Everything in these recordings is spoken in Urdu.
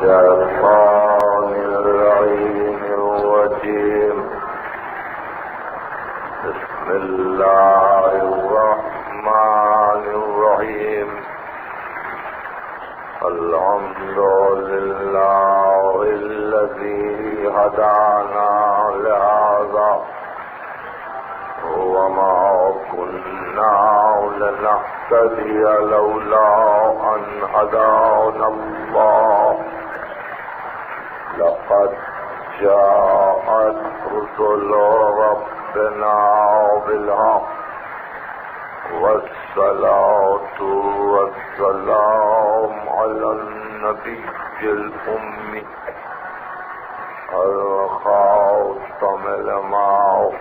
الشيطان اللعين الرجيم. بسم الله الرحمن الرحيم. الحمد لله الذي هدانا لهذا وما كنا لنهتدي لولا أن هدانا الله. لقد جاءت رسل ربنا بالحق والصلاة والسلام على النبي الأمي الخاتم لما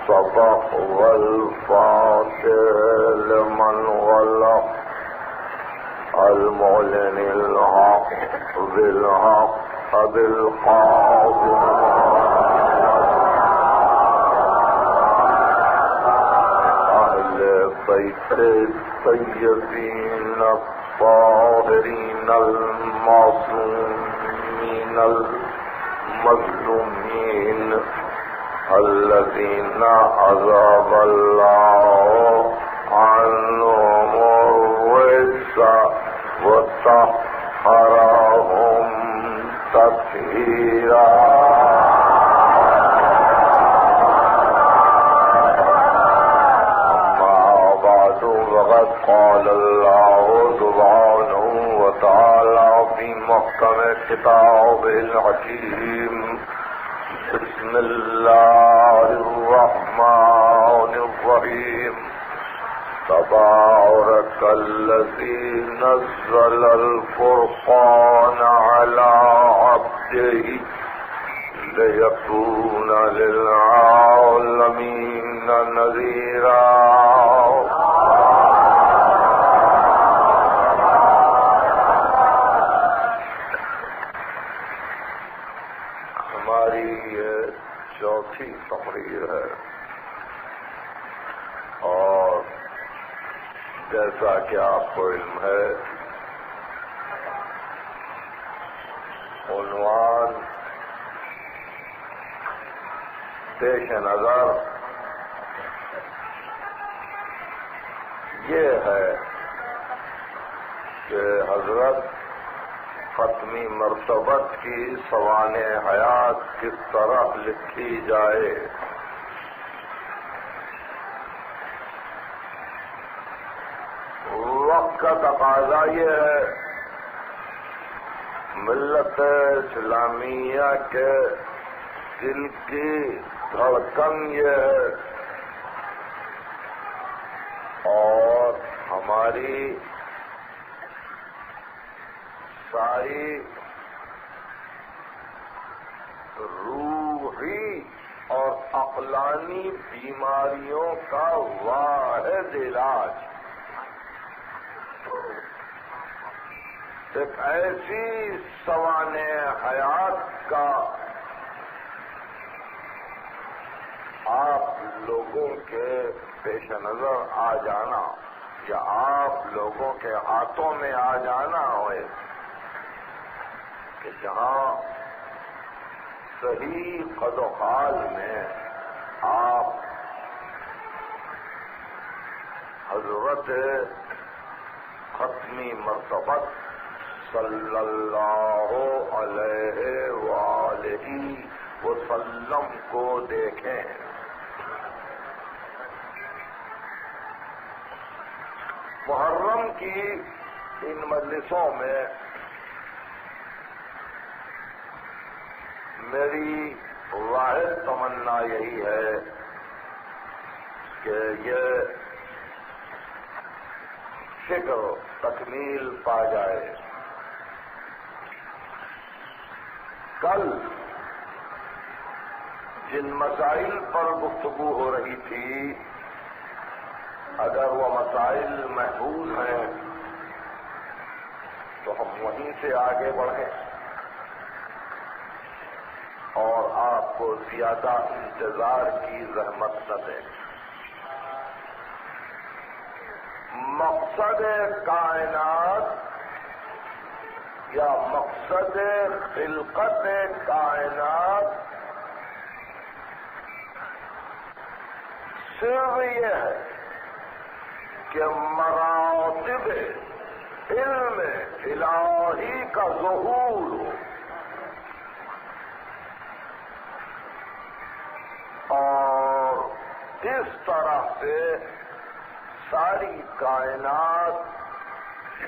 سبق والفاتح لمن غلق المعلن الحق بالحق بالقادم أهل بيت الطيبين الطاهرين المعصومين المظلومين الذين عذاب الله عنهم الرجس وطهرهم تطهيرا. أما بعد فقد قال الله سبحانه وتعالى في محكم كتابه الحكيم. بسم الله الرحمن الرحيم. تبارك الذي نزل الفرقان على عبده ليكون للعالمين نذيرا. ہماری یہ چوتھی تقریر ہے اور جیسا کہ آپ کو علم ہے عنوان پیش نظر یہ ہے کہ حضرت ختمی مرتبت کی سوانح حیات کس طرح لکھی جائے. وقت کا تقاضا یہ ہے ملت اسلامیہ کے دل کی دھڑکن یہ ہے اور ہماری ساری روحی اور عقلانی بیماریوں کا واحد علاج ایک ایسی سوانح حیات کا آپ لوگوں کے پیش نظر آ جانا یا آپ لوگوں کے ہاتھوں میں آ جانا ہوئے کہ جہاں صحیح قد و حال میں آپ حضرت ختمی مرتبت صلی اللہ علیہ وآلہ وسلم کو دیکھیں. محرم کی ان مجلسوں میں میری واحد تمنا یہی ہے کہ یہ فکر تکمیل پا جائے. کل جن مسائل پر گفتگو ہو رہی تھی اگر وہ مسائل محفوظ ہیں تو ہم وہیں سے آگے بڑھیں اور آپ کو زیادہ انتظار کی زحمت نہ دیں. مقصد کائنات یا مقصد خلقت کائنات صرف یہ ہے کہ مراتب علم الہی کا ظہور ہو اور اس طرح سے ساری کائنات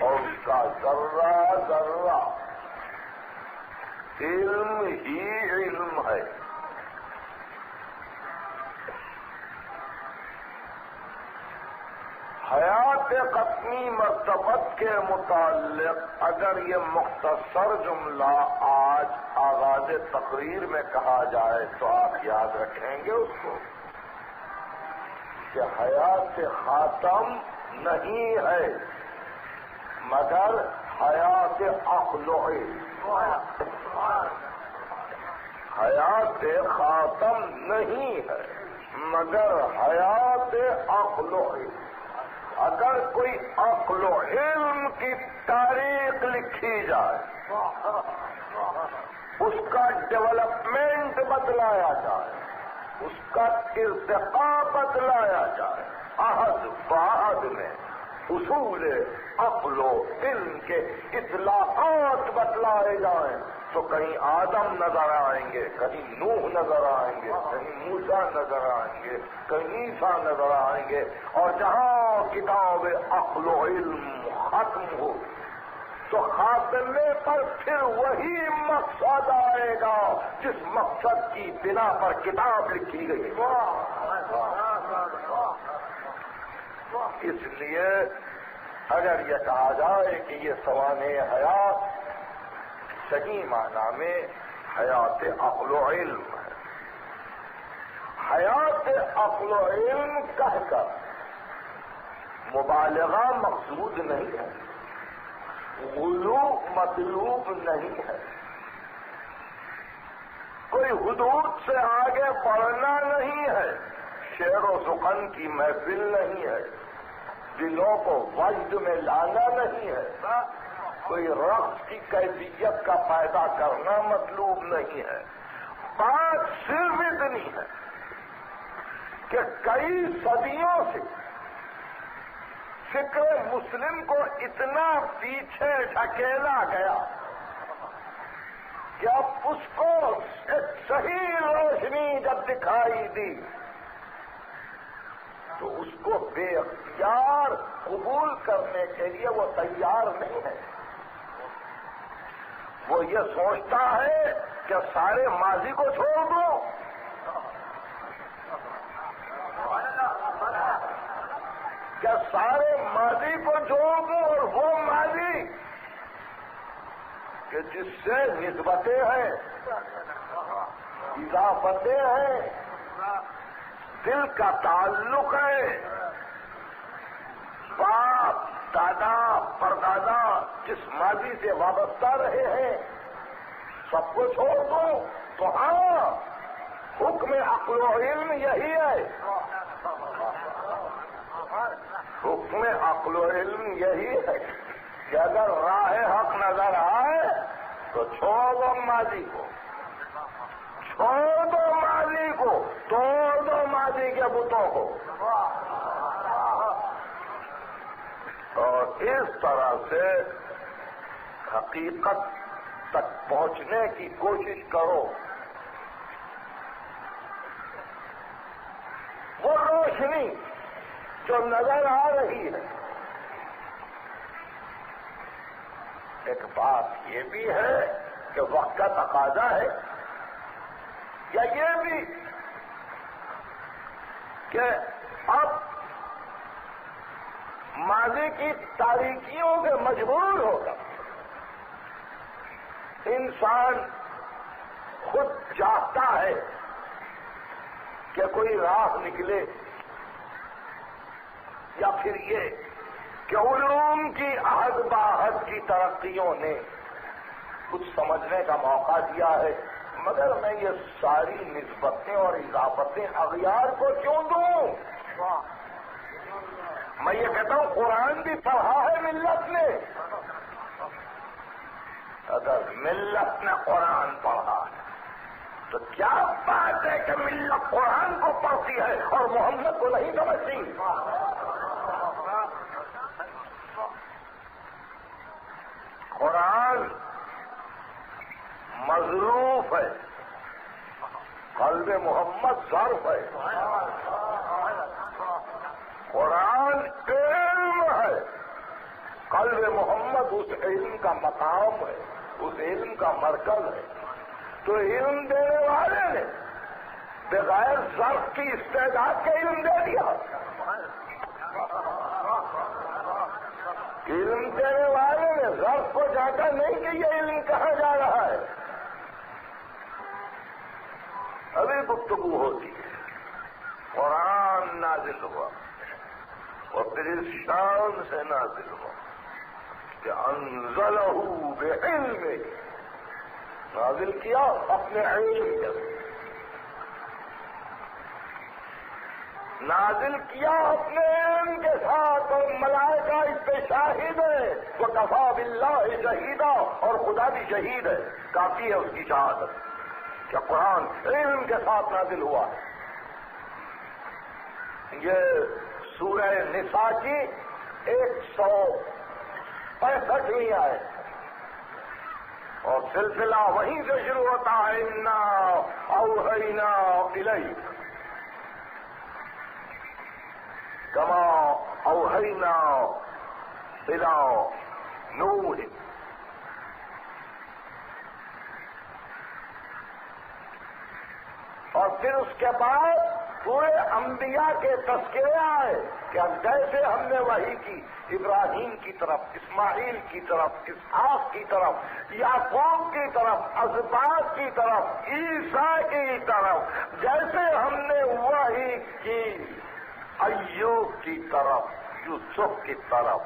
اور اس کا ذرہ ذرہ علم ہی علم ہے. حیات قطنی مرتبت کے متعلق اگر یہ مختصر جملہ آج آغاز تقریر میں کہا جائے تو آپ یاد رکھیں گے اس کو کہ حیات خاتم نہیں ہے مگر حیات اخلوعی. حیات خاتم نہیں ہے مگر حیات اخلوعی. اگر کوئی عقل و علم کی تاریخ لکھی جائے اس کا ڈیولپمنٹ بتلایا جائے اس کا ارتقاء بتلایا جائے عہد بعد میں اصول عقل و علم کے اطلاعات بتلائے جائیں تو کہیں آدم نظر آئیں گے, کہیں نوح نظر آئیں گے, کہیں موسیٰ نظر آئیں گے, کہیں عیسیٰ نظر آئیں گے. اور جہاں کتاب عقل و علم ختم ہو تو خاتمے پر پھر وہی مقصد آئے گا جس مقصد کی بنا پر کتاب لکھی گئی. اس لیے اگر یہ کہا جائے کہ یہ سوانح حیات صحیح معنی میں حیات عقل و علم ہے. حیات عقل و علم کہہ کر مبالغہ مقصود نہیں ہے, غلو مطلوب نہیں ہے, کوئی حدود سے آگے بڑھنا نہیں ہے, شعر و سخن کی محفل نہیں ہے, دلوں کو وجد میں لانا نہیں ہے, کوئی رقص کی کیفیت کا پیدا کرنا مطلوب نہیں ہے. بات صرف اتنی ہے کہ کئی صدیوں سے فکر مسلم کو اتنا پیچھے ڈھکیلا گیا کہ اب اس کو ایک صحیح روشنی جب دکھائی دی تو اس کو بے اختیار قبول کرنے کے لیے وہ تیار نہیں ہے. وہ یہ سوچتا ہے کہ سارے ماضی کو چھوڑ دو, کہ سارے ماضی کو چھوڑ دو اور وہ ماضی کہ جس سے نسبتیں ہیں, اضافتیں ہیں, دل کا تعلق ہے, باپ دادا پردادا جس ماضی سے وابستہ رہے ہیں سب کو چھوڑ دو. تو ہاں حکم عقل و علم یہی ہے, حکم عقل و علم یہی ہے کہ اگر راہ حق نظر آئے تو چھوڑ دو ماضی کو, چھوڑ دو ماضی کو, توڑ دو ماضی کے بتوں کو, اور اس طرح سے حقیقت تک پہنچنے کی کوشش کرو. وہ روشنی جو نظر آ رہی ہے, ایک بات یہ بھی ہے کہ وقت کا تقاضا ہے, یا یہ بھی کہ اب ماضی کی تاریکیوں کے مجبور ہوگا انسان خود چاہتا ہے کہ کوئی راہ نکلے, یا پھر یہ کہ علوم کی عہد باہد کی ترقیوں نے کچھ سمجھنے کا موقع دیا ہے, مگر میں یہ ساری نسبتیں اور اضافتیں اغیار کو کیوں دوں؟ میں یہ کہتا ہوں قرآن بھی پڑھا ہے ملت نے, ملت نے قرآن پڑھا ہے، تو کیا بات ہے کہ ملت قرآن کو پڑھتی ہے اور محمد کو نہیں سمجھتی؟ قرآن مظروف ہے، قلب محمد ظرف ہے۔ قرآن علم ہے، قلب محمد اس علم کا مقام ہے، اس علم کا مرکز ہے۔ تو علم دینے والے نے بغیر ظرف کی استعداد کا علم دے دیا۔ علم دینے والے نے ظرف کو جانتا نہیں کہ یہ علم کہاں جا رہا ہے۔ ابھی گفتگو ہوتی ہے، قرآن نازل ہوا اور پھر اس شان سے نازل ہوا کہ انزلہ بعلم، نازل کیا اپنے علم کے، نازل کیا اپنے علم کے ساتھ، اور ملائکہ اس پہ شاہد ہے، وکفیٰ باللہ شہیدا، اور خدا بھی شہید ہے، کافی ہے اس کی شہادت کہ قرآن علم کے ساتھ نازل ہوا۔ یہ سورہ نساء کی 165ویں آیت، اور سلسلہ وہیں سے شروع ہوتا ہے، انا اوحینا الیک کما اوحینا الی نوح۔ اور پھر اس کے بعد پورے انبیاء کے تذکرے آئے کہ جیسے ہم نے وحی کی ابراہیم کی طرف، اسماعیل کی طرف، اسحاق کی طرف، یعقوب کی طرف، اسباط کی طرف، عیسیٰ کی طرف، جیسے ہم نے وحی کی ایوب کی طرف، یوسف کی طرف،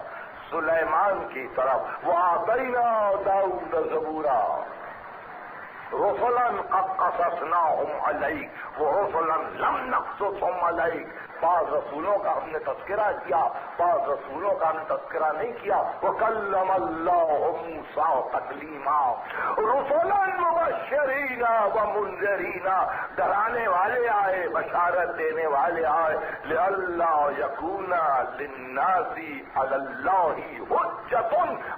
سلیمان کی طرف، وَآتَيْنَا دَاوُودَ زَبُورًا رسلا قد قصصناهم علیک ورسلا لم نقصصهم علیک۔ بعض رسولوں کا ہم نے تذکرہ کیا، بعض رسولوں کا ہم نے تذکرہ نہیں کیا۔ وکلم اللہ موسیٰ تکلیما رسلا مبشرین ومنذرین، ڈرانے والے آئے، بشارت دینے والے آئے، لئلا یکون للناس علی اللہ حجۃ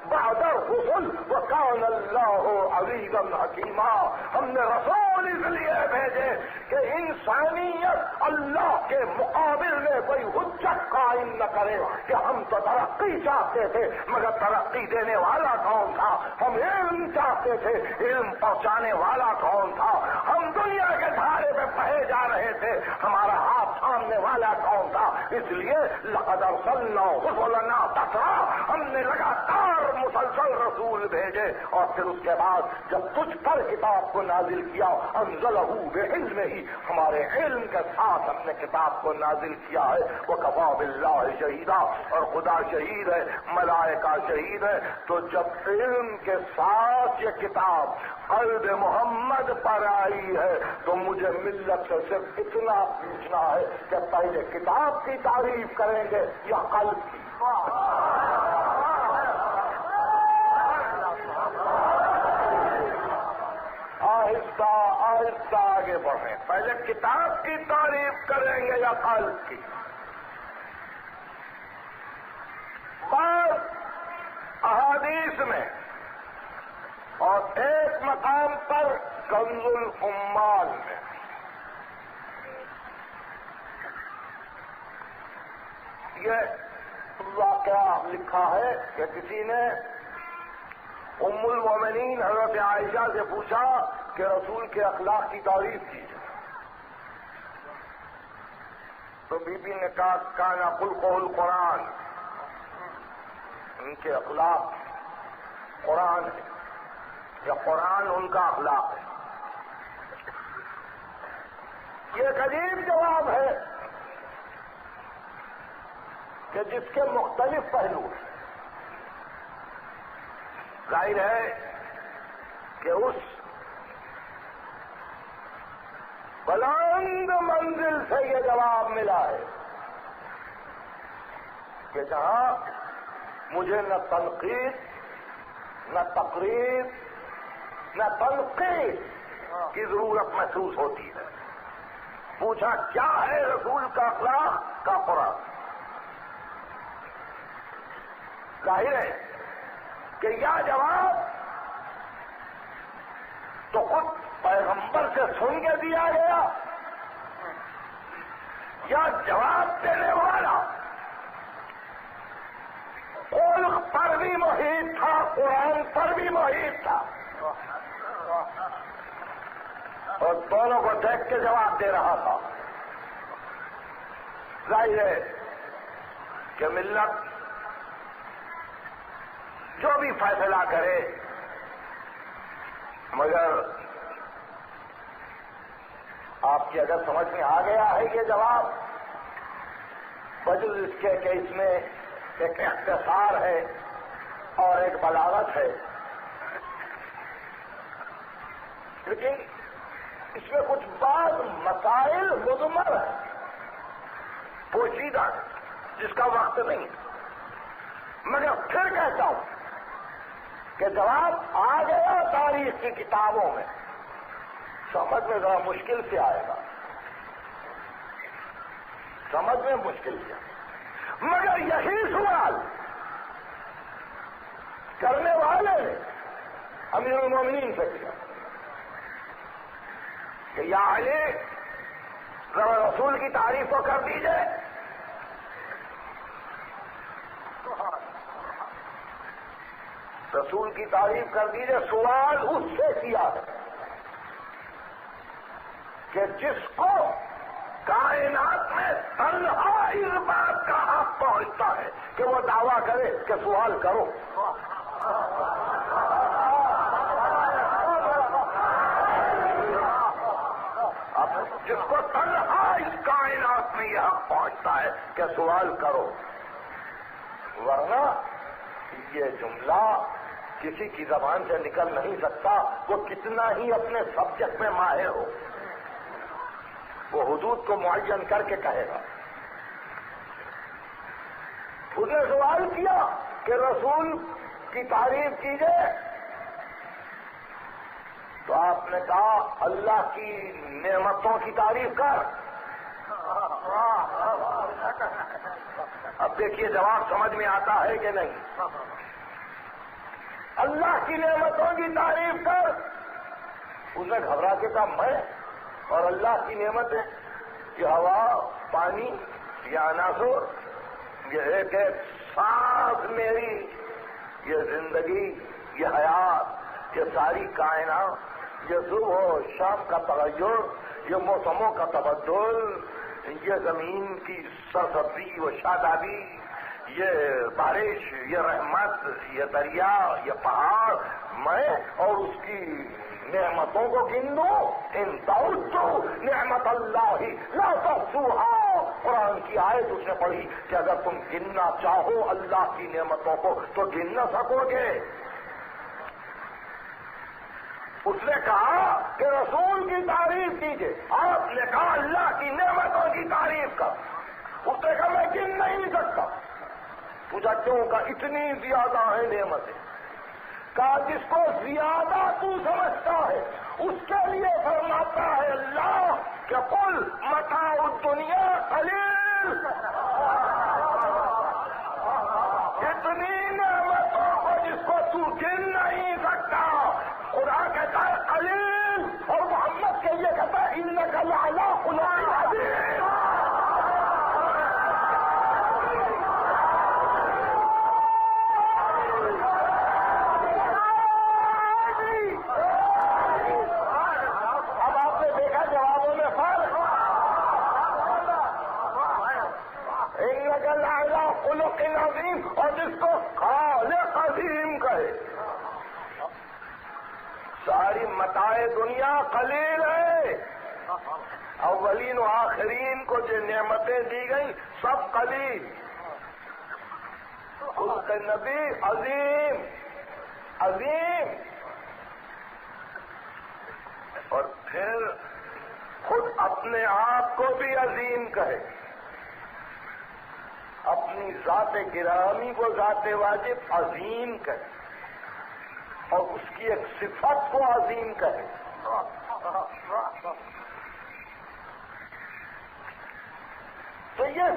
بعد الرسل وکان اللہ عزیزا حکیما۔ ہم نے رسول اس لیے بھیجے کہ انسانیت اللہ کے مقابل میں کوئی حجت قائم نہ کرے کہ ہم تو ترقی چاہتے تھے مگر ترقی دینے والا کون تھا، ہم علم چاہتے تھے علم پہنچانے والا کون تھا، ہم دنیا کے دھارے میں بہے جا رہے تھے ہمارا ہاتھ تھامنے والا کون تھا۔ اس لیے لقد ارسلنا رسلنا تترا، ہم نے لگاتار مسلسل رسول بھیجے، اور پھر اس کے بعد جب تجھ پر کتاب کو نازل کیا، انزلہ بعلمہ، ہمارے علم کے ساتھ اپنے کتاب کو نازل کیا ہے۔ وکفیٰ باللہ شہیدا، اور خدا شہید ہے، ملائکہ شہید ہے۔ تو جب علم کے ساتھ یہ کتاب قلب محمد پر آئی ہے تو مجھے ملت سے صرف اتنا پوچھنا ہے کہ پہلے کتاب کی تعریف کریں گے یا قلب کی؟ آہستہ آہستہ آگے بڑھیں، پہلے کتاب کی تعریف کریں گے یا قلب کی؟ بعض احادیث میں اور ایک مقام پر کنز العمال میں یہ واقعہ لکھا ہے کہ کسی نے ام المومنین حضرت عائشہ سے پوچھا کہ رسول کے اخلاق کی تعریف کیجیے، تو بی بی نے کہا کانا خلقہ القرآن، ان کے اخلاق قرآن ہے یا قرآن ان کا اخلاق ہے؟ یہ ایک عجیب جواب ہے کہ جس کے مختلف پہلو ہیں۔ ظاہر ہے کہ اس بلند منزل سے یہ جواب ملا ہے کہ جہاں مجھے نہ تنقید، نہ تقریر، نہ تنقید کی ضرورت محسوس ہوتی ہے. پوچھا کیا ہے رسول کا اخلاق کا قرآن. ظاہر ہے کہ یہ جواب تو خود پیغمبر سے سن کے دیا گیا یا جواب دینے والا خلق پر بھی محیط تھا, قرآن پر بھی محیط تھا, اور دونوں کو دیکھ کے جواب دے رہا تھا. ظاہر ہے کہ ملت جو بھی فیصلہ کرے, مگر آپ کی اگر سمجھ میں آ گیا ہے یہ جواب, بجز اس کے کہ اس میں ایک اختصار ہے اور ایک بلاغت ہے, لیکن اس میں کچھ بعض مسائل مضمر ہیں, پوشیدہ ہے, جس کا وقت نہیں. مگر پھر کہتا ہوں کہ جواب آ گیا تاریخ کی کتابوں میں, سمجھ میں ذرا مشکل سے آئے گا, سمجھ میں مشکل سے. مگر یہی سوال کرنے والے نے امیر المومنین سے کیا کہ یا علی ذرا رسول کی تعریف کو کر دیجئے. رسول کی تعریف کر دیجئے. سوال اس سے کیا ہے کہ جس کو کائنات میں تنہا اس بات کا حق پہنچتا ہے کہ وہ دعویٰ کرے کہ سوال کرو. اب جس کو تنہا اس کائنات میں یہ حق پہنچتا ہے کہ سوال کرو, ورنہ یہ جملہ کسی کی زبان سے نکل نہیں سکتا, وہ کتنا ہی اپنے سبجیکٹ میں ماہر ہو, وہ حدود کو معین کر کے کہے گا. اس نے سوال کیا کہ رسول کی تعریف کیجئے, تو آپ نے کہا اللہ کی نعمتوں کی تعریف کر. اب دیکھیے جواب سمجھ میں آتا ہے کہ نہیں. اللہ کی نعمتوں کی تعریف کر. اس نے گھبرا کے کہا میں اور اللہ کی نعمتیں, یہ ہوا, پانی, یہ عناصر, یہ ایک ایک سانس میری, یہ زندگی, یہ حیات, یہ ساری کائنات, یہ صبح و شام کا تغیر, یہ موسموں کا تبدل, یہ زمین کی سرسبزی و شادابی, یہ بارش, یہ رحمت, یہ دریا, یہ پہاڑ, میں اور اس کی نعمتوں کو گن دو. ان تعدوا نعمت اللہ لا تحصوها. قرآن کی آیت اس نے پڑھی کہ اگر تم گننا چاہو اللہ کی نعمتوں کو تو گن نہ سکو گے. اس نے کہا کہ رسول کی تعریف کیجیے. آپ نے کہا اللہ کی نعمتوں کی تعریف کر. اس نے کہا میں گن نہیں سکتا. پوچھا کیوں؟ کا اتنی زیادہ ہیں نعمتیں. کہا جس کو زیادہ تو سمجھتا ہے اس کے لیے فرماتا ہے اللہ کہ قل متاع الدنیا قلیل. اتنی نعمتوں کو جس کو تو گن نہیں سکتا, خدا کہتا ہے قلیل, اور محمد کے لیے کہتا ہے انک لعلی خلق عظیم. خلق عظیم, اور جس کو خالق عظیم کہے. ساری متاع دنیا قلیل ہے. اولین و آخرین کو جو نعمتیں دی گئی سب قلیل. خلق نبی عظیم, عظیم, اور پھر خود اپنے آپ کو بھی عظیم کہے. اپنی ذات گرامی کو ذات واجب عظیم کہے. اور اس کی ایک صفت کو عظیم کہے. تو یہ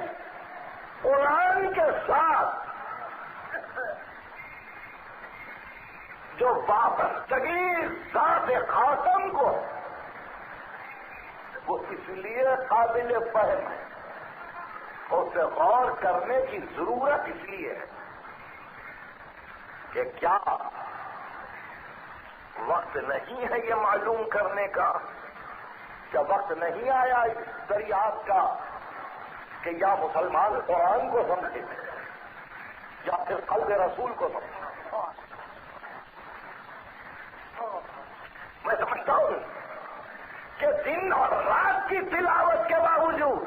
قرآن کے ساتھ جو وابستگی ذات خاتم کو وہ اس لیے قابل فہم ہے اور اسے غور کرنے کی ضرورت اس لیے ہے کہ کیا وقت نہیں ہے یہ معلوم کرنے کا، کیا وقت نہیں آیا اس دریافت کا کہ یا مسلمان قرآن کو سمجھے یا پھر قلب رسول کو سمجھے. میں سمجھتا ہوں کہ دن اور رات کی تلاوت کے باوجود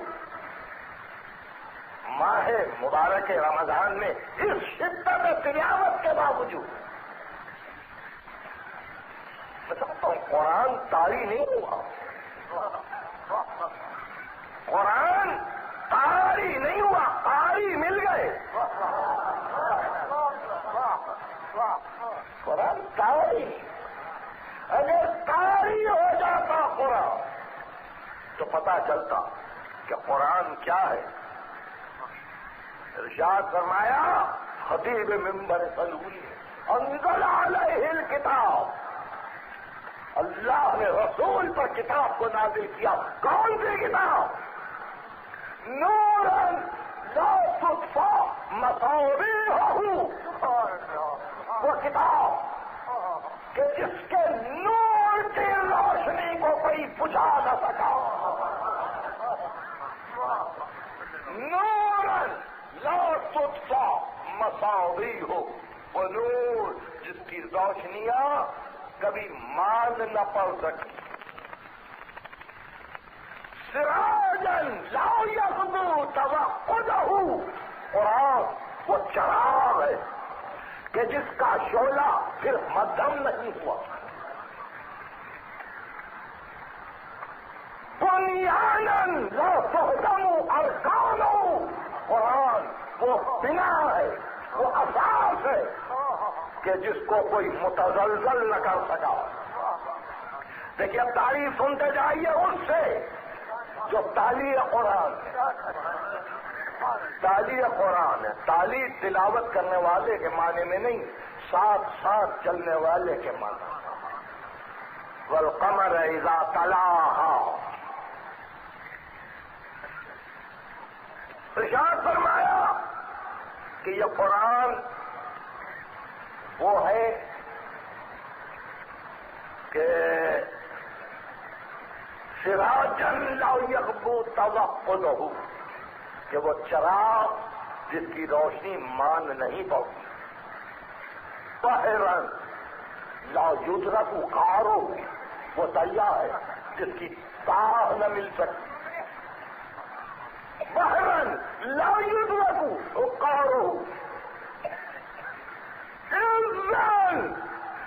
ماہ مبارک رمضان میں اس شدت تلاوت کے باوجود میں سمجھتا ہوں قرآن طاری نہیں ہوا. قرآن طاری نہیں ہوا، طاری مل گئے. قرآن طاری، اگر طاری ہو جاتا قرآن تو پتا چلتا کہ قرآن کیا ہے. ارشاد فرمایا خطیب منبر صلوی انزل علیہ الکتاب، اللہ نے رسول پر کتاب کو نازل کیا. کون سی کتاب؟ نورا لا تطفا مصابیحہ، وہ کتاب کہ جس کے نور کی روشنی کو کوئی بجھا نہ سکا. نورا لا تطفا مصابیحہ، وہ نور جس کی روشنیاں کبھی مان نہ پڑ سکی. سراجن لا یغدو توقدہ، قرآن وہ چراغ ہے کہ جس کا شعلہ پھر مدھم نہیں ہوا. بنیانن لا تہدم ارکانہ، قرآن وہ بنا ہے، وہ اساس ہے کہ جس کو کوئی متزلزل نہ کر سکا. دیکھیے اب تعریف سنتے جائیے اس سے جو تالی قرآن ہے. تالی قرآن ہے، تالی تلاوت کرنے والے کے معنی میں نہیں، ساتھ ساتھ چلنے والے کے معنی. والقمر اذا تلاہا، ارشاد فرمایا کہ یہ قرآن وہ ہے کہ سراجن لا یغبو توقدہ، کہ وہ چراغ جس کی روشنی مان نہیں پاتی. بحرن لا یدرک قعرہ، وہ دریا ہے جس کی تاہ نہ مل سکتی. بحرن لا یدرک قعرہ، انسان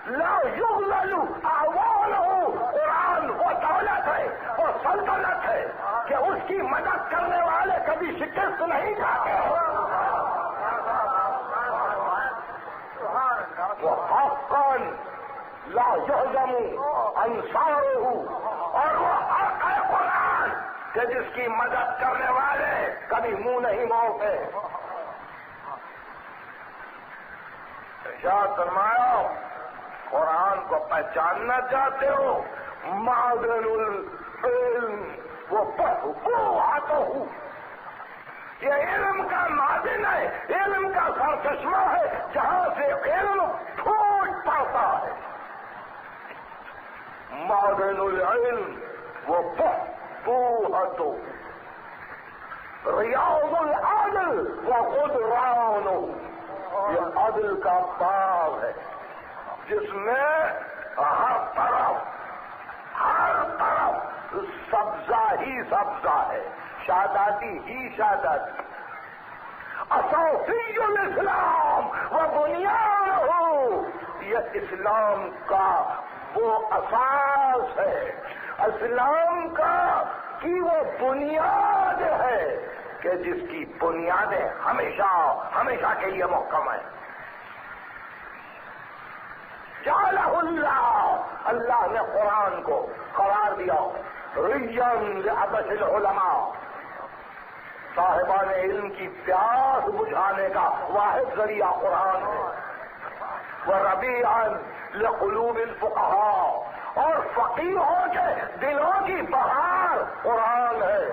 لا یغلل اعوانہ، قرآن وہ دولت ہے، وہ سلطنت ہے کہ اس کی مدد کرنے والے کبھی شکست نہیں کھاتے. وہ حقاً لا یہزم انصارہ، اور وہ حق ہے قرآن کہ جس کی مدد کرنے والے کبھی منہ نہیں موڑتے. ارشاد فرمایا قرآن کو پہچاننا چاہتے ہو، معدن العلم وہ بہو، یہ علم کا معدن ہے، علم کا سرچشمہ ہے جہاں سے علم پھوٹ پڑتا ہے. معدن العلم وہ بہو، ریاض العدل وہ قدران، یہ عدل کا باغ ہے جس میں ہر طرف سبزہ ہی سبزہ ہے، شادابی ہی شادابی. اساسی الاسلام وہ بنیاد ہو، یہ اسلام کا وہ اساس ہے، اسلام کا کی وہ بنیاد ہے کہ جس کی بنیادیں ہمیشہ ہمیشہ کے لیے محکم ہیں. جعلہ اللہ، اللہ نے قرآن کو قرار دیا ریان لعطش العلماء، صاحبان علم کی پیاس بجھانے کا واحد ذریعہ قرآن ہے، وربیعاً لقلوب الفقہاء، اور فقیہوں کے دلوں کی بہار قرآن ہے،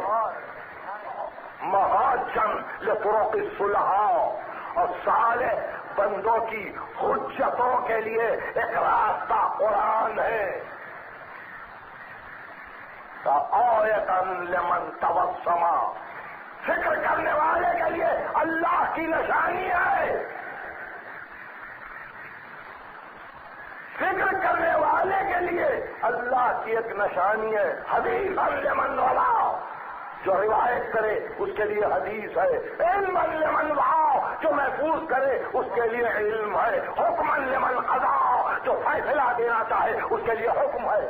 مہاجن لطرق الصلحاء، اور صالح بندوں کی حجتوں کے لیے ایک راستہ قرآن ہے، آیتاً لمن تبسم، فکر کرنے والے کے لیے اللہ کی نشانی ہے، فکر کرنے والے کے لیے اللہ کی ایک نشانی ہے، حدیثاً لمن وعا، جو روایت کرے اس کے لیے حدیث ہے، علماً لمن وعا، جو محفوظ کرے اس کے لیے علم ہے، حکماً لمن قضا، جو فیصلہ دینا چاہے اس کے لیے حکم ہے۔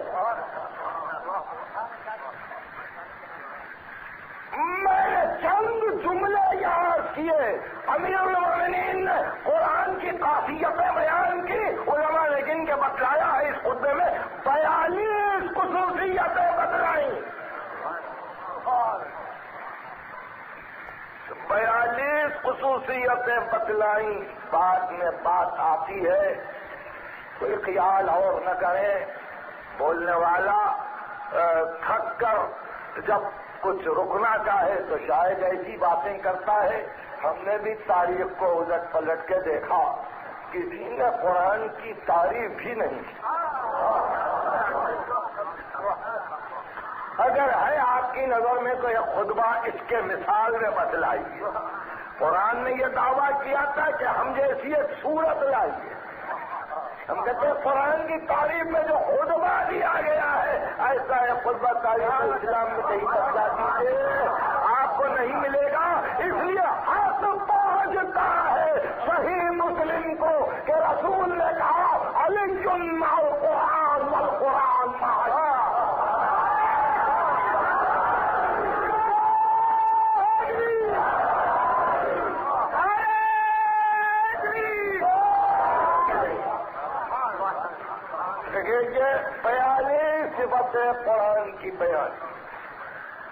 میں نے چند جملے یاد کیے، امیر المومنین نے قرآن کی خاصیتیں بیان کی، علماء نے گن کے بتلایا ہے، اس خطبے میں 42 خصوصیتیں بتلائیں، 42 خصوصیتیں بتلائیں۔ بعد میں بات آتی ہے، کوئی خیال اور نہ کرے، بولنے والا تھک کر جب کچھ رکنا چاہے تو شاید ایسی باتیں کرتا ہے۔ ہم نے بھی تاریخ کو الٹ پلٹ کے دیکھا، کسی نے قرآن کی تعریف بھی نہیں کی۔ اگر ہے آپ کی نظر میں تو یہ خطبہ اس کے مثال میں بتلائیے۔ قرآن نے یہ دعویٰ کیا تھا کہ ہم جیسی ایک صورت لائیے، ہم کہتے ہیں قرآن کی تعریف میں جو خطبہ دیا گیا ہے ایسا ہے خطبہ تاریخ اسلام میں کہیں بتلا دیجیے، آپ کو نہیں ملے گا۔ اس لیے ہاتھ پہنچتا ہے صحیح مسلم کو کہ رسول نے کہا علی مع القرآن والقرآن معہ۔ یہ 42 صفتیں قرآن کی بیان،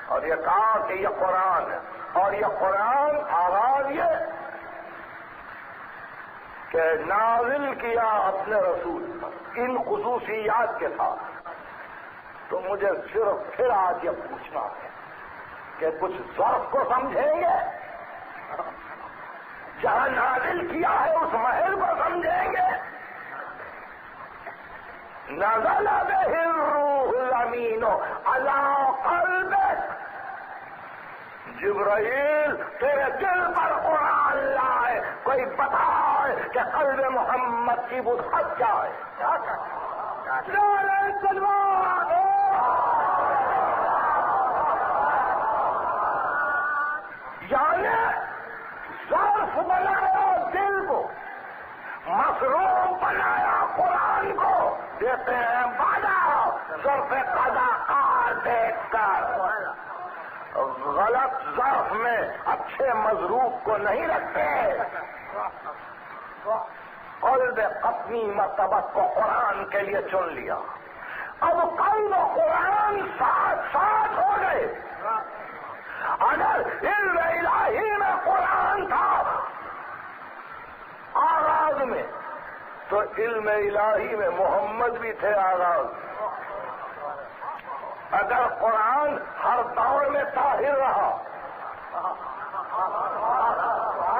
اور یہ کہا کہ یہ قرآن ہے، اور یہ قرآن آغاز یہ کہ نازل کیا اپنے رسول ان خصوصیات کے ساتھ۔ تو مجھے صرف پھر آج یہ پوچھنا ہے کہ کچھ ظرف کو سمجھیں گے؟ جہاں نازل کیا ہے اس محل کو سمجھیں گے؟ نزل به الروح الامین علی قلبک، جبرائیل تیرے دل پر قرآن لائے، کوئی بتائے کہ قلب محمد کی وسعت کیا ہے؟ یعنی ظرف بنایا دل کو، مصروف بنایا قرآن کو، دیتے ہیں بادا ظرف قضا کار دیکھ کر۔ غلط ظرف میں اچھے مظروف کو نہیں رکھتے۔ قلب اپنی مرتبت کو قرآن کے لیے چن لیا، اب قلب و قرآن ساتھ ساتھ ہو گئے۔ اگر علم الہی میں قرآن تھا آغاز میں تو علم الہی میں محمد بھی تھے آغاز۔ اگر قرآن ہر دور میں طاہر رہا،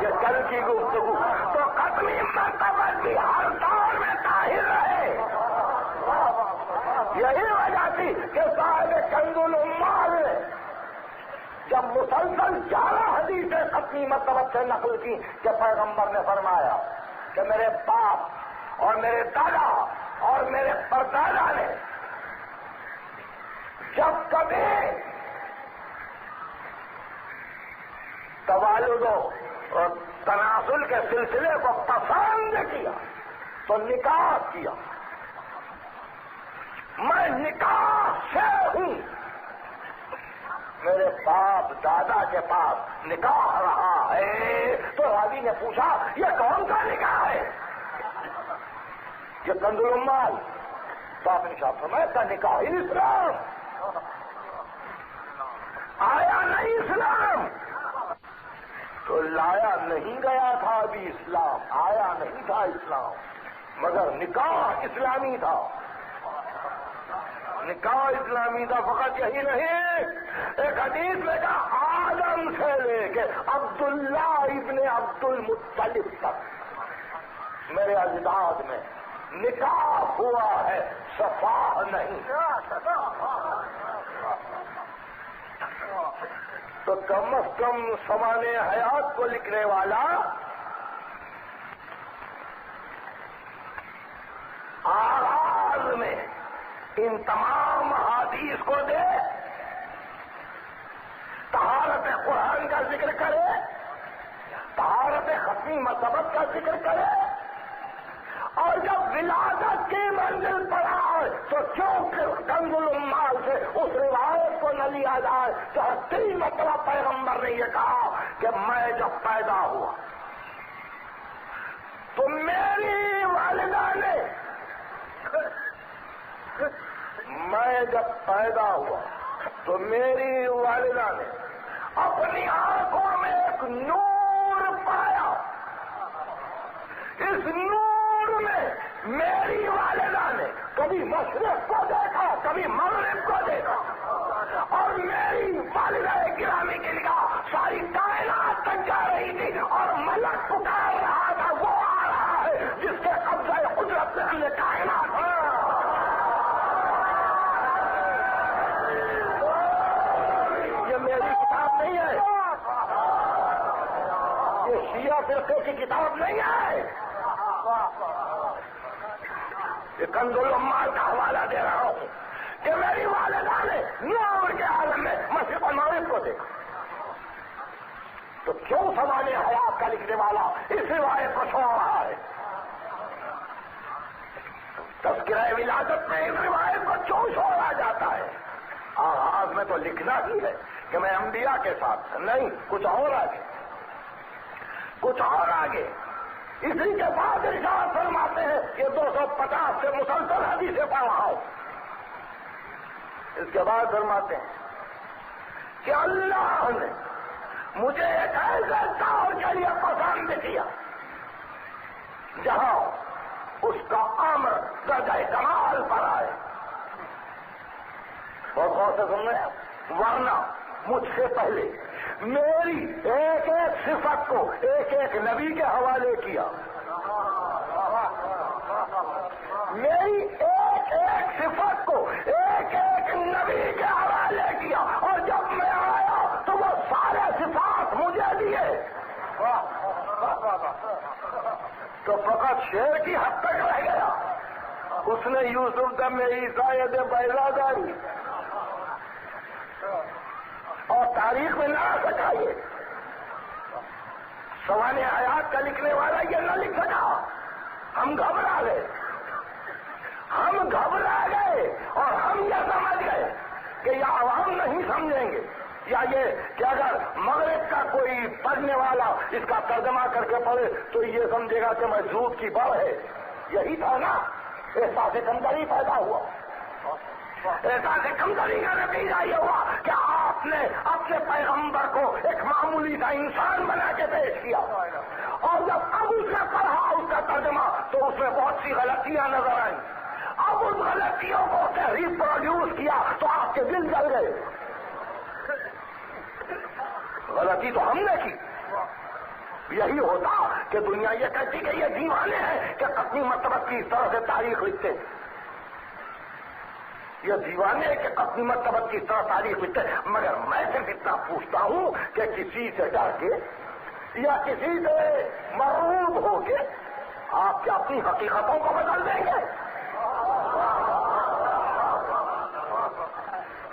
یہ کل کی گفتگو، تو ختمی مرتبت بھی ہر دور میں طاہر رہے۔ یہی وجہ تھی کہ صاحب کنز الامال نے جب مسلسل 11 حدیثیں ختمی مرتبت سے نقل کی کہ پیغمبر نے فرمایا کہ میرے باپ اور میرے دادا اور میرے پردادا نے جب کبھی توالد اور تناسل کے سلسلے کو پسند کیا تو نکاح کیا۔ میں نکاح سے ہوں، میرے باپ دادا کے پاس نکاح رہا ہے۔ تو راوی نے پوچھا یہ کون سا نکاح ہے؟ یہ کنز الاموال. تو آپ نے شاہ فرمایا کا نکاح ہی اسلام. آیا نہیں اسلام تو لایا نہیں گیا تھا ابھی اسلام, آیا نہیں تھا اسلام, مگر نکاح اسلامی تھا. نکاح اسلامی تھا. فقط یہی نہیں, ایک حدیث میں کہا آدم سے لے کے عبداللہ ابن عبد المطلب تک میرے اجداد میں نکاح ہوا ہے, صفا نہیں. تو کم از کم سوانح حیات کو لکھنے والا آغاز میں ان تمام حدیث کو دے, طہارت قرآن کا ذکر کرے, طہارت ختمی مسبت کا ذکر کرے, اور جب ولادت کی منزل پر آئے تو کیوں کنز الاموال سے اس روایت کو نہ لیا جائے کہ 3 مرتبہ پیغمبر نے یہ کہا کہ میں جب پیدا ہوا تو میری والدہ نے, میں جب پیدا ہوا تو میری والدہ نے اپنی آنکھوں میں ایک نور پایا. اس نور میں میری والدہ نے کبھی مشرق کو دیکھا, کبھی مغرب کو دیکھا, اور میری والدہ گرامی کی نگاہ ساری کائنات تک جا رہی تھی, اور ملک پکار رہا تھا وہ آ رہا ہے جس کے قبضہ قدرت سے یہ کائنات ہے. یہ میری کتاب نہیں ہے, یہ شیعہ فرقے کی کتاب نہیں ہے, یہ کنز الاموال کا حوالہ دے رہا ہوں کہ میری والدہ نے نور کے عالم میں مشرق و مغرب کو دیکھا. تو کیوں سوانح حیات کا لکھنے والا اس روایت کو چھوڑ رہا ہے؟ تذکرہ ولادت میں اس روایت کو کیوں چھوڑا جاتا ہے؟ آغاز میں تو لکھنا ہی ہے کہ میں انبیاء کے ساتھ, نہیں, کچھ اور آگے, کچھ اور آگے. اسی کے بعد ارشاد فرماتے ہیں کہ 250 سے مسلسل حدیثیں پڑھ رہا ہوں. اس کے بعد فرماتے ہیں کہ اللہ نے مجھے ایک ایسے دور کے لیے پسند کیا جہاں اس کا امر درجہ کمال پر آئے. بہت غور سے سن رہے ہیں, ورنہ مجھ سے پہلے میری ایک ایک صفت کو ایک ایک نبی کے حوالے کیا, میری ایک ایک صفت کو ایک ایک نبی کے حوالے کیا, اور جب میں آیا تو وہ سارے صفات مجھے دیے. تو فقط شعر کی حد تک رہ گیا. اس نے یوسف دم عیسائیت بیضاداری اور تاریخ میں نہ آ سکا. یہ سوانح حیات کا لکھنے والا یہ نہ لکھ سکا. ہم گھبرا گئے, ہم گھبرا گئے, اور ہم یہ سمجھ گئے کہ یہ عوام نہیں سمجھیں گے, یا یہ کہ اگر مغرب کا کوئی پڑھنے والا اس کا ترجمہ کر کے پڑھے تو یہ سمجھے گا کہ مسجود کی بڑھ ہے. یہی تھا نا, احساس کمتری پیدا ہوا. احساس کمتری کا نتیجہ یہ ہوا کہ آپ نے اپنے پیغمبر کو ایک معمولی سا انسان بنا کے پیش کیا, اور جب اب اس نے پڑھا اس کا ترجمہ تو اس میں بہت سی غلطیاں نظر آئیں. اب اس غلطیوں کو ریپروڈیوس کیا تو آپ کے دل جل گئے. غلطی تو ہم نے کی. یہی ہوتا کہ دنیا یہ کہتی کہ یہ دیوانے ہیں کہ قطنی مرتبت کی اس طرح سے تاریخ لکھتے, یہ دیوانے ہیں کہ قطنی مرتبت کی اس طرح تاریخ لکھتے. مگر میں صرف اتنا پوچھتا ہوں کہ کسی سے ڈر کے یا کسی سے مرعوب ہو کے آپ کیا اپنی حقیقتوں کو بدل دیں گے؟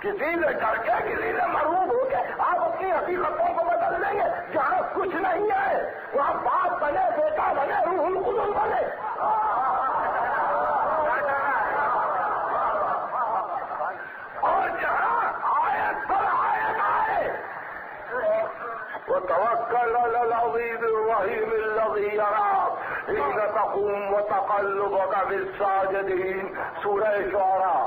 کسی سے ڈر کے کسی سے مرعوب ہو کے آپ اپنی حقیقتوں کو بدل دیں گے؟ جہاں کچھ نہیں ہے وہاں باپ بنے, بیٹا بنے, روح القدس بنے. اور جہاں آیت پر آیت آئے وتوکل علی العزیز الرحیم الذی یراک حین تقوم وتقلبك في الساجدين، سورہ شعراء۔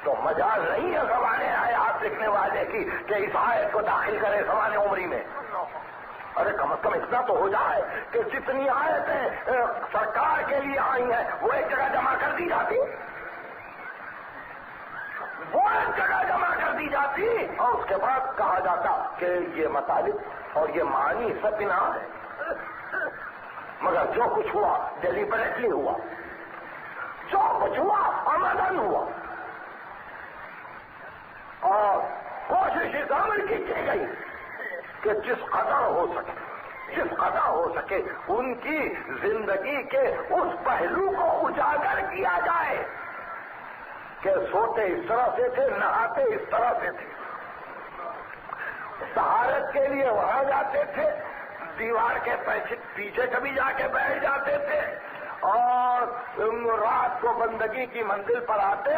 تو مجال نہیں ہے زبان آیات لکھنے والے کی کہ اس آیت کو داخل کرے زبان عمری میں۔ ارے کم از کم اتنا تو ہو جائے کہ جتنی آیتیں سرکار کے لیے آئی ہیں وہ ایک جگہ جمع کر دی جاتی، وہ ایک جگہ جمع کر دی جاتی اور اس کے بعد کہا جاتا کہ یہ مطالب اور یہ معنی سب بنا ہے۔ مگر جو کچھ ہوا ڈیلیبریٹلی ہوا، جو کچھ ہوا عملاً ہوا، اور کوشش اس عمل کی گئی کہ جس قدر ہو سکے ان کی زندگی کے اس پہلو کو اجاگر کیا جائے کہ سوتے اس طرح سے تھے، نہاتے اس طرح سے تھے، طہارت کے لیے وہاں جاتے تھے، دیوار کے پیچھے کبھی جا کے بیٹھ جاتے تھے، اور رات کو بندگی کی منزل پر آتے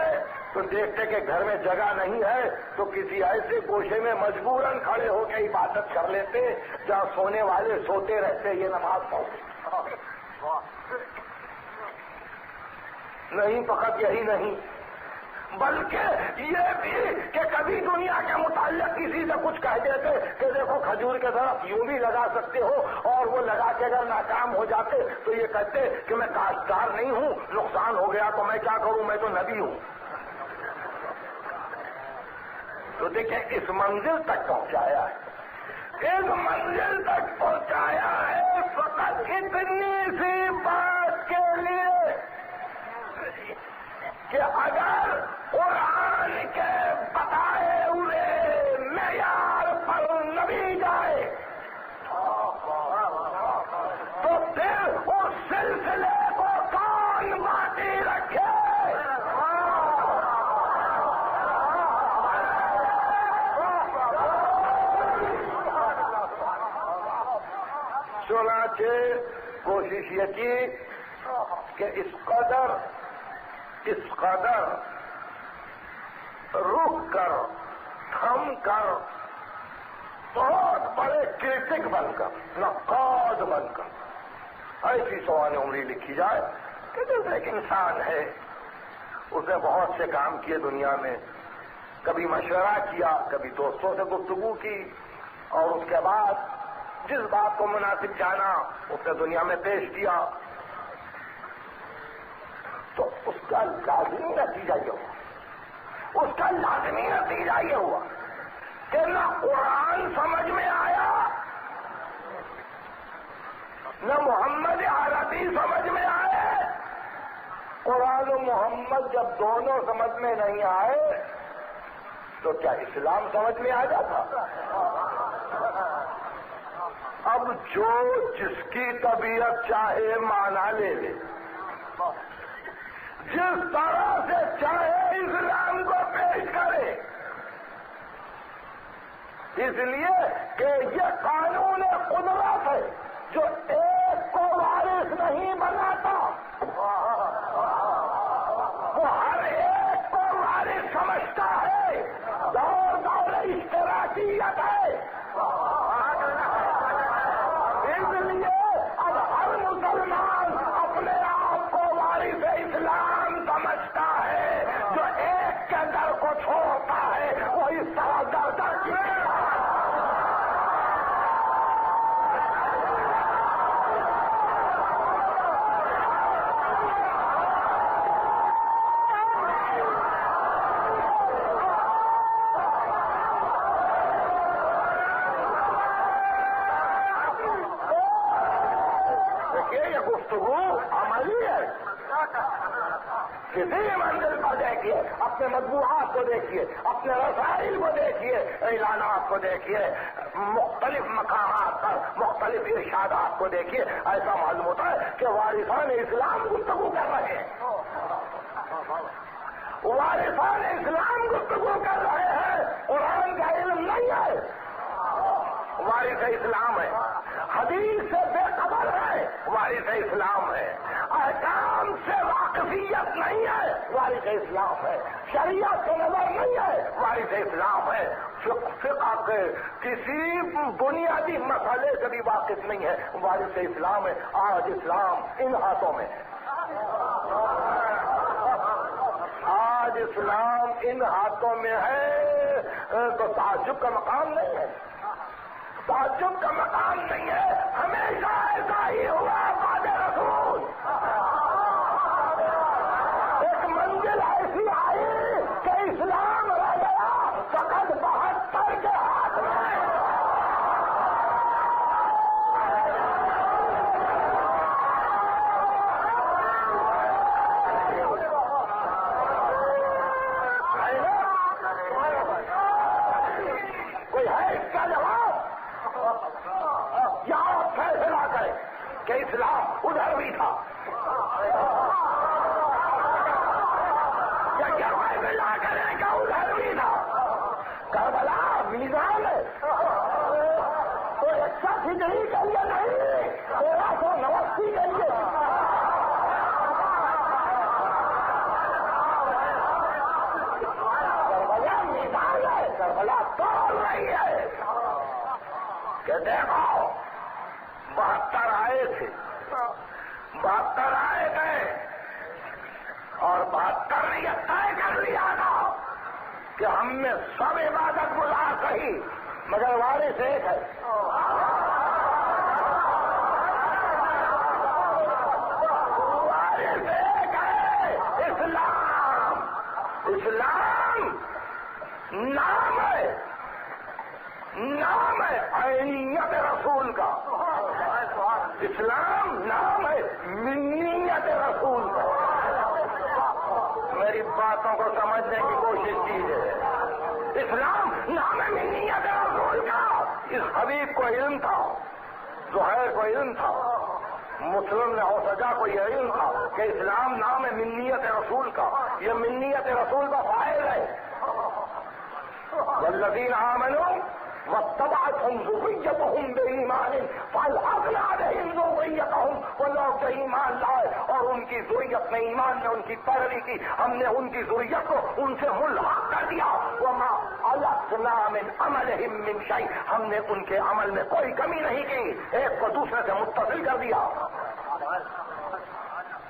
تو دیکھتے کہ گھر میں جگہ نہیں ہے تو کسی ایسے گوشے میں مجبوراً کھڑے ہو کے عبادت کر لیتے جہاں سونے والے سوتے رہتے، یہ نماز پڑھتے۔ نہیں فقط یہی نہیں بلکہ یہ بھی کہ کبھی دنیا کے متعلق کسی سے کچھ کہہ دیتے کہ دیکھو کھجور کے درخت یوں بھی لگا سکتے ہو، اور وہ لگا کے اگر ناکام ہو جاتے تو یہ کہتے کہ میں کاشتکار نہیں ہوں، نقصان ہو گیا تو میں کیا کروں، میں تو نبی ہوں۔ تو دیکھیں اس منزل تک پہنچایا ہے، اس منزل تک پہنچایا ہے فقط اتنی سی بات کے لیے کہ اگر قرآن کے بتائے ہوئے معیار پر نبی جائے تو پھر اس سلسلے کو کون باقی رکھے؟ چنانچہ کوشش یہ کی کہ اس قدر رک کر تھم کر بہت بڑے کرٹک بن کر، نقاد بن کر ایسی سوان عمری لکھی جائے کہ جیسے ایک انسان ہے، اس نے بہت سے کام کیے دنیا میں، کبھی مشورہ کیا، کبھی دوستوں سے گفتگو کی، اور اس کے بعد جس بات کو مناسب جانا اس نے دنیا میں پیش کیا، تو اس کا لازمی نتیجہ یہ ہوا کہ نہ قرآن سمجھ میں آیا، نہ محمد عربی سمجھ میں آئے۔ قرآن و محمد جب دونوں سمجھ میں نہیں آئے تو کیا اسلام سمجھ میں آ جاتا؟ اب جو جس کی طبیعت چاہے مانا لے لے، جس طرح سے چاہے اسلام کو پیش کرے، اس لیے کہ یہ قانون قدرت ہے جو ایک کو وارث نہیں بناتا، وہ ہر ایک کو وارث سمجھتا ہے، دور اشتراکیت ہے۔ اس لیے اب ہر مسلمان اپنے آپ کو وارث اسلام سمجھتا ہے، جو ایک کے در کو چھوڑتا ہے وہ اس طرح در کی کسی منزل پر دیکھیے، اپنے مطبوعات کو دیکھیے، اپنے رسائل کو دیکھیے، اعلانات کو دیکھیے، مختلف مقامات پر مختلف ارشادات کو دیکھیے، ایسا معلوم ہوتا ہے کہ وارثان اسلام گفتگو کر رہے ہیں، وارثان اسلام گفتگو کر رہے ہیں۔ قرآن کا علم نہیں ہے، وارث اسلام ہے، حدیث سے بے خبر ہے، وارث اسلام ہے، احکام سے واقفیت نہیں ہے، وارث اسلام ہے، شریعت سے نظر نہیں ہے، وارث اسلام ہے، فقہ کے کسی بنیادی مسئلے سے بھی واقف نہیں ہے، وارث اسلام ہے۔ آج اسلام ان ہاتھوں میں ہے، آج اسلام ان ہاتھوں میں ہے تو تعجب کا مقام نہیں ہے، تعجب کا مقام نہیں ہے، ہمیشہ ایسا ہی ہوا بعد رسول۔ ایک منزل ایسی آئی کہ اسلام رہ گیا فقط 72 کے ہاتھ میں۔ کوئی ہے اس کا جواب؟ یا آپ فیصلہ کریں کہ اسلام ادھر بھی تھا یا فیصلہ کریں کہ ادھر بھی تھا؟ کربلا میزان ہے، تو 180 ڈگری کے لیے نہیں، 1389 کے لیے۔ کربلا میزان ہے، کربلا توڑ رہی ہے کہ دیکھو 72 آئے تھے، 72 آئے گئے اور 72 نے یہ طے کر لیا تھا کہ ہم میں سب عبادت گزار کہی مگر وارث ایک ہے۔ وارث ایک ہے، اسلام۔ اسلام نام ہے، نام ہے عینیت رسول کا، اسلام نام ہے منیت رسول کا۔ میری باتوں کو سمجھنے کی کوشش کیجیے، اسلام نام ہے منیت رسول کا۔ اس حبیب کو علم تھا، زہیر کو علم تھا، مسلم نے اوسجا کو یہ علم تھا کہ اسلام نام ہے منیت رسول کا، یہ منیت رسول کا فائل ہے۔ والذین آمنوا واتبعتهم ذریتهم بإیمان فألحقنا بهم ذریتهم، وہ لوگ جو ایمان لائے اور ان کی ذریت میں ایمان نے ان کی پیروی کی، ہم نے ان کی ذریت کو ان سے ملحق کر دیا۔ وما ألقنا من عملهم من شيء، ہم نے ان کے عمل میں کوئی کمی نہیں کی، ایک کو دوسرے سے متصل کر دیا۔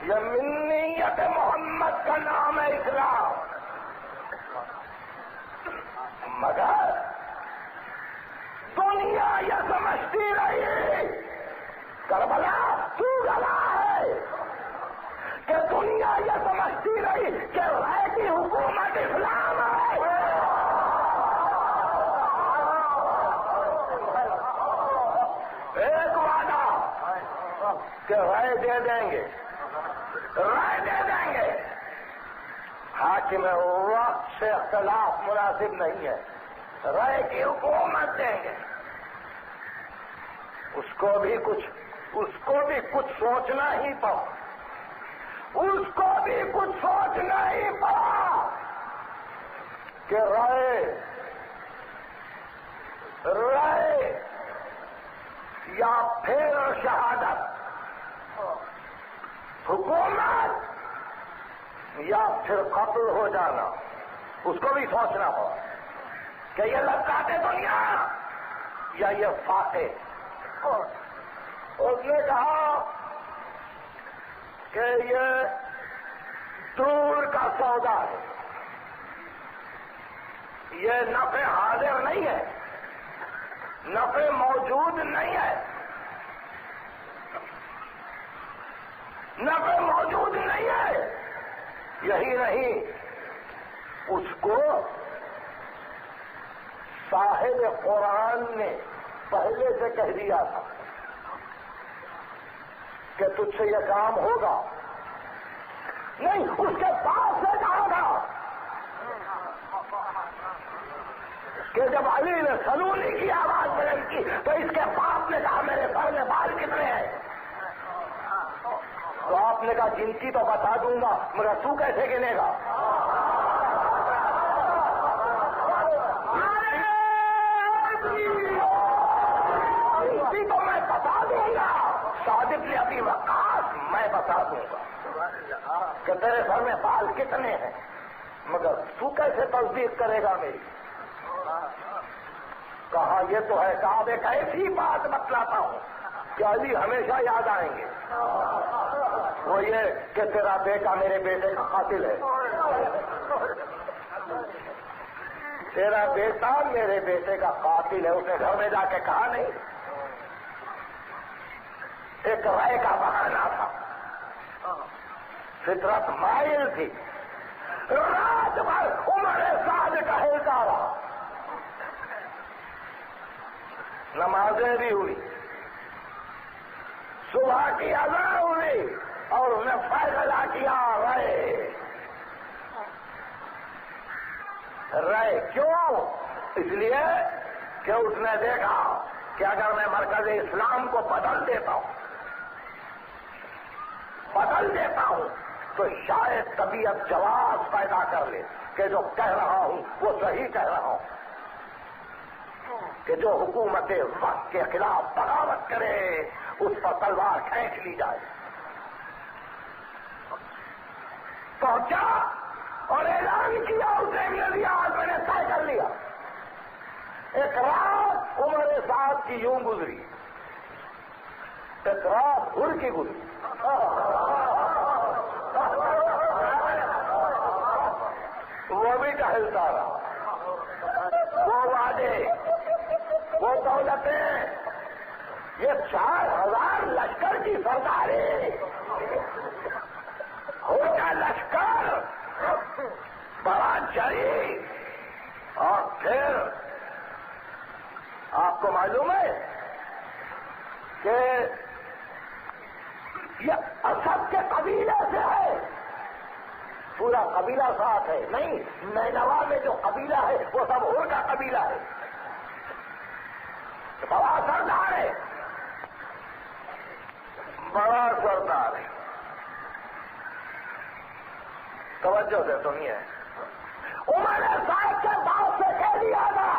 یہ منیت محمد کا نام ہے اسلام۔ مگر دنیا یہ سمجھتی رہی، کربلا تو گلا ہے کہ دنیا یہ سمجھتی رہی کہ رائے کی حکومت اسلام ہے۔ ایک وعدہ کہ رائے دے دیں گے، رائے دے دیں گے، حاکم وقت سے اختلاف مناسب نہیں ہے، رائے کی حکومت دیں گے۔ اس کو بھی کچھ سوچنا ہی پڑا، اس کو بھی کچھ سوچنا ہی پڑا کہ رائے یا پھر شہادت، حکومت یا پھر قتل ہو جانا، اس کو بھی سوچنا پڑا کہ یہ لذات دنیا یا یہ فاتح۔ اس نے کہا کہ یہ دور کا سودا ہے، یہ نفع حاضر نہیں ہے، نفع موجود نہیں ہے، نفع موجود نہیں ہے۔ یہی نہیں، اس کو صاحب قرآن نے پہلے سے کہہ دیا تھا کہ تجھ سے یہ کام ہوگا نہیں، اس کے باپ سے کہا تھا کہ جب علی نے سلولی کی آواز بلند کی تو اس کے باپ نے کہا میرے سر میں بال کتنے ہیں؟ تو آپ نے کہا گنتی تو بتا دوں گا مگر تو کیسے گنے گا؟ گنتی تو میں بتا دوں گا، صادق نے ابھی وقاص میں بتا دوں گا کہ تیرے سر میں بال کتنے ہیں، مگر تو کیسے تصدیق کرے گا میری؟ کہا یہ تو ہے صاحب، ایک ایسی بات بتلاتا ہوں کہ علی ہمیشہ یاد آئیں گے، وہ یہ کہ تیرا بیٹا میرے بیٹے کا قاتل ہے، تیرا بیٹا میرے بیٹے کا قاتل ہے۔ اس نے گھر میں جا کے کہا نہیں، ایک رائے کا بہانہ تھا، فطرت مائل تھی، رات بھر عمر سعد ٹہلتا رہا، نمازیں بھی ہوئی، صبح کی اذان ہوئی اور اس نے فیصلہ کیا رائے کیوں؟ اس لیے کہ اس نے دیکھا کہ اگر میں مرکز اسلام کو بدل دیتا ہوں تو شاید طبیعت جواز پیدا کر لے کہ جو کہہ رہا ہوں وہ صحیح کہہ رہا ہوں، کہ جو حکومت وقت کے خلاف بغاوت کرے اس پر تلوار کھینچ لی جائے۔ پہنچا اور اعلان کیا اس نے، آج میں نے طے کر لیا۔ ایک رات عمر سعد کی یوں گزری، ایک رات گھر کی گزری، وہ بھی ٹہلتا رہا، وہ وعدے، وہ دولتیں، یہ 4000 لشکر کی سرداری، ہوتا لشکر بڑا جری، اور پھر آپ کو معلوم ہے کہ یہ اسد کے قبیلے سے ہے، پورا قبیلہ ساتھ ہے، نہیں نینوا میں جو قبیلہ ہے وہ سب ہور کا قبیلہ ہے، بڑا سردار ہے، بڑا سردار ہے، توجہ سے سنیے۔ عمر نے صاحب کے باپ سے کہہ دیا تھا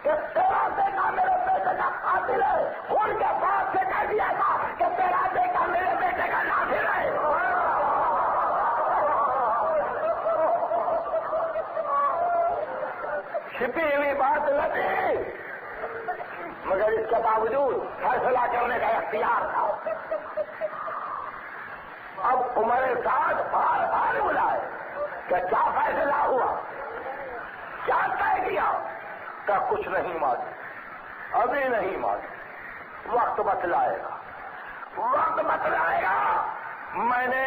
کہ تیرا بیٹا میرے بیٹے کا قاتل ہے، ان کے باپ سے کہہ دیا تھا کہ تیرا بیٹا میرے بیٹے کا ناصر ہے۔ چھپی ہوئی بات نہیں، مگر اس کے باوجود فیصلہ کرنے کا اختیار تھا۔ اب عمر سعد بار بار بلائے کہ کیا فیصلہ ہوا، کیا طے کیا؟ کا کچھ نہیں معلوم، ابھی نہیں معلوم، وقت بتلائے گا، وقت بتلائے گا۔ میں نے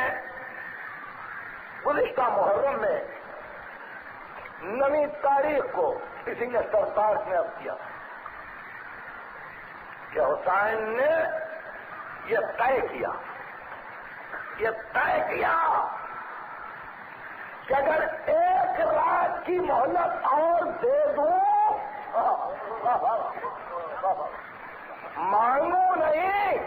گزشتہ محرم میں 9 تاریخ کو کسی نے سرکار میں اب کیا کہ حسین نے یہ طے کیا کہ اگر ایک رات کی مہلت اور دے دوں، مانگو نہیں،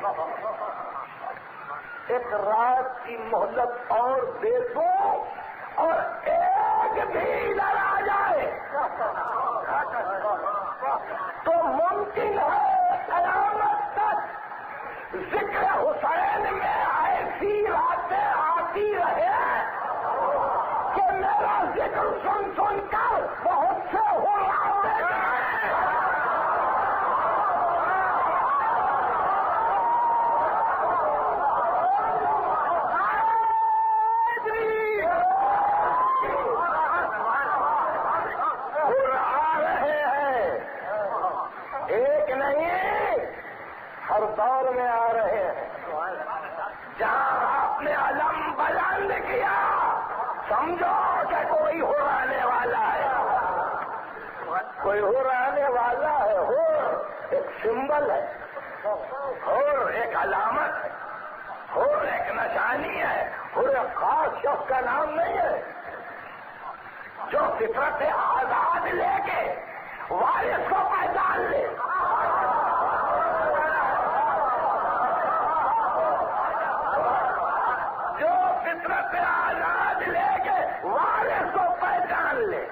ایک رات کی مہلت اور دے دوں اور ایک بھی لڑا جائے تو ممکن ہے قیامت تک ذکر حسین میں ایسی راتیں آتی رہے کہ میرا ذکر سن کر بہت سے ہو آتے ہر دور میں آ رہے ہیں۔ جہاں آپ نے علم بلند کیا سمجھو کہ کوئی ہو آنے والا ہے، کوئی ہو آنے والا ہے، ہو ایک سمبل ہے، ہو ایک علامت ہے، ہو ایک نشانی ہے، ہو ایک خاص شخص کا نام نہیں ہے۔ جو فطرت آزاد لے کے وارث کو پہچان لے، فطرت آزاد لے کے وارث کو پہچان لے،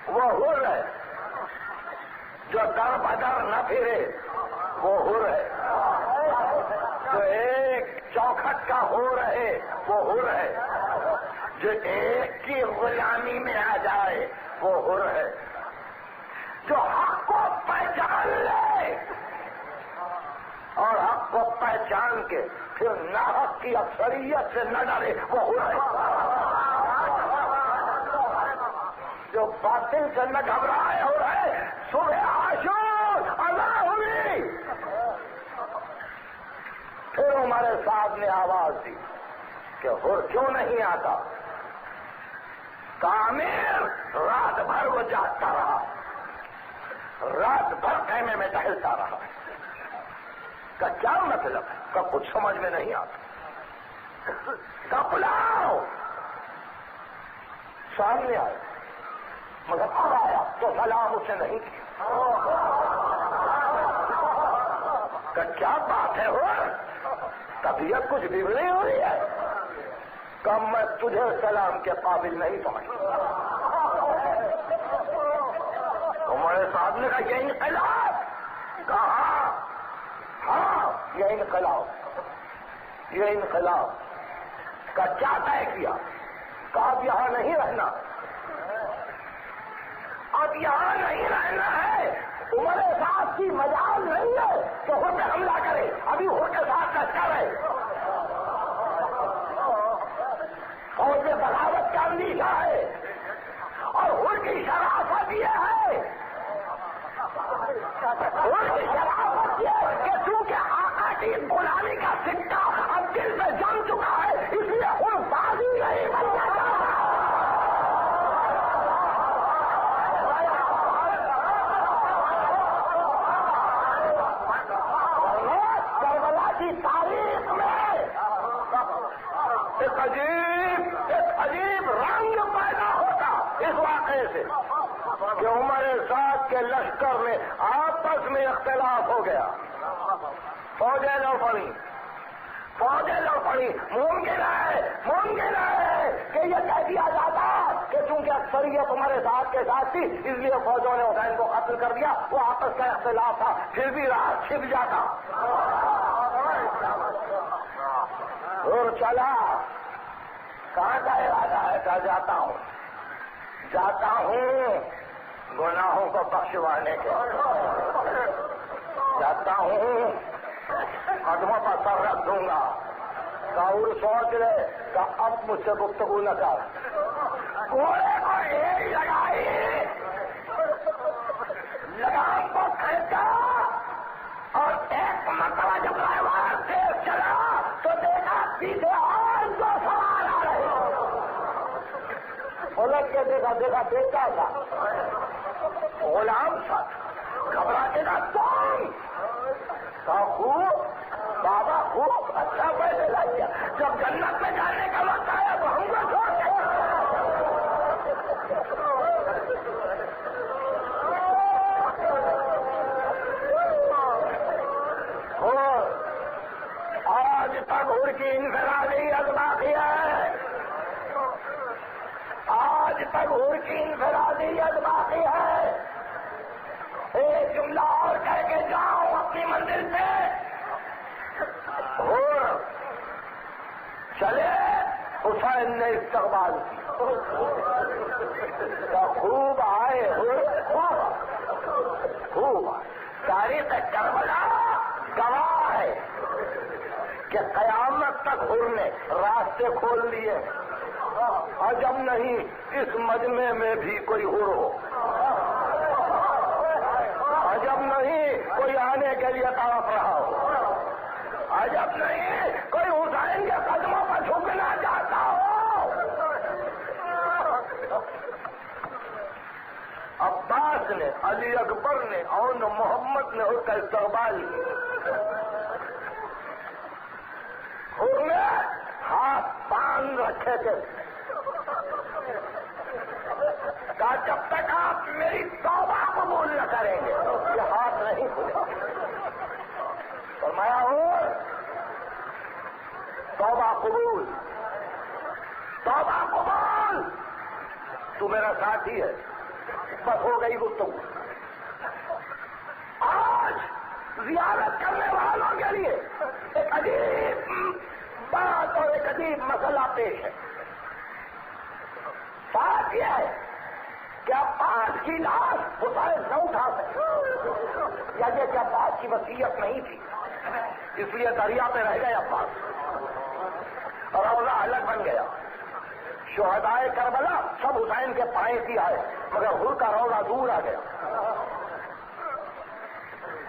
وہ حر ہے جو در بدر نہ پھرے، وہ حر ہے. جو ایک چوکھٹ کا ہو رہے وہ حر ہے. جو ایک کی غلامی میں آ جائے وہ حر ہے. جو حق کو پہچان لے اور حق کو پہچان کے پھر ناحق کی اکثریت سے نہ ڈرے وہ حر ہے. جو باطل سے نہ گھبرائے ہو رہے صبح عاشور ادا ہوئی. پھر ہمارے صاحب نے آواز دی کہ حر کیوں نہیں آتا. تعمیر رات بھر وہ جاگتا رہا, رات بھر خیمے میں ٹہلتا رہا. کا کیا مطلب کا کچھ سمجھ میں نہیں آتا. کا بلاؤ سامنے آئے مگر اب آیا تو سلام اسے نہیں کیا. کہ کیا بات ہے ہو, طبیعت کچھ بگڑی ہو رہی ہے. کم میں تجھے سلام کے قابل نہیں سمجھتا. ہمارے صاحب نے کہا یہ انقلاب. کہا ہاں یہ انقلاب, یہ انقلاب کا کیا طے کیا. کہا اب یہاں نہیں رہنا, اب یہاں نہیں رہنا ہے. تمہارے ساتھ کی مجال نہیں ہے کہ ہر پہ حملہ کرے. ابھی ہر کے ساتھ لشکر ہے, فوج میں بغاوت کا اندیشہ ہے اور ہر کی شرافت یہ ہے, ہر کی شرافت یہ ہے کہ چونکہ آقا کی غلامی کا سکہ اب دل پہ جم چکا ہے اس لیے ہر بازی نہیں بننا چاہتا. تاریخ میں ایک عجیب رنگ پیدا ہوتا اس واقعے سے کہ عمر سعد کے لشکر میں آپس میں اختلاف ہو گیا. فوجیں لڑ پڑی. ممکن ہے کہ یہ کہہ دیا جاتا کہ چونکہ اکثریت تمہارے ساتھ کے ساتھ تھی اس لیے فوجوں نے حسین کو قتل کر دیا. وہ آپس کا اختلاف تھا, پھر بھی راہ چھپ جاتا. اور چلا کہاں کا ارادہ ہے. کہا جاتا ہوں گناہوں کو بخشوانے کے, جاتا ہوں قدموں پر سر رکھ دوں گا. اور سوچ رہے کہ اب مجھ سے گفتگو نہ کر. گھوڑے کو ایک لگائی, لگام کو کھینچا اور ایک مرتبہ جب رائے تیز چلا تو دیکھا پیچھے اور دو سوار آ رہے. الگ کے دیکھا دیکھتا تھا غلام تھا. گھبرا کے کا تم کا خوب بابا خوب اچھا پیسے لگ گیا. جب جنت میں جانے کا وقت آیا تو ہم کو چھوڑ دیا. آج تک ہر کی انفرادیت باقی ہے. آج تک ہر کی انفرادیت باقی ہے. ایک جملہ اور کہہ کے جاؤں اپنی منزل پہ. اور چلے حسین نے استقبال کیا خوب آئے خوب. تاریخ کربلا گواہ ہے کہ قیامت تک حر نے راستے کھول لیے. عجب نہیں اس مجمع میں بھی کوئی حر ہو. عجب نہیں کوئی آنے کے لیے تڑپ رہا ہو. عجب نہیں کوئی حسین کے قدموں پر جھکنا چاہتا ہو. عباس نے, علی اکبر نے اور محمد نے اس کا استقبال کیا. حر نے ہاتھ باندھ رکھے تھے. کہا جب تک آپ میری توبہ قبول نہ کریں گے یہ ہاتھ نہیں کھلے. فرمایا ہوں توبہ قبول, توبہ قبول. تو میرا ساتھی ہے, بس ہو گئی گفتگو. آج زیارت کرنے والوں کے لیے ایک عجیب بات اور ایک عجیب مسئلہ پیش ہے. بات یہ ہے کہ عباس کی لاش حسین نہ اٹھا سکے، یا یہ کہ عباس کی وصیت نہیں تھی اس لیے دریا پہ رہ گئے عباس اور روضہ الگ بن گیا. شہدائے کربلا سب حسین کے پائیں کی آئے مگر حر کا روضہ دور آ گیا.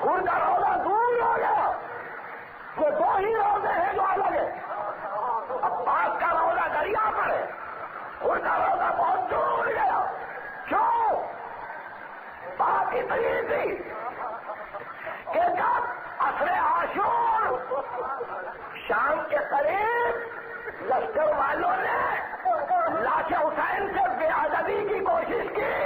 حر کا روضہ دور آ گیا. وہ دو ہی روضے ہیں جو الگ ہے. عباس کا روضہ دریا پر ہے، حر کا روضہ بہت دور گیا. کیوں؟ بات اتنی تھی کہ جب عصر عاشور شام کے قریب لشکر والوں نے لاش حسین سے بے ادبی کی کوشش کی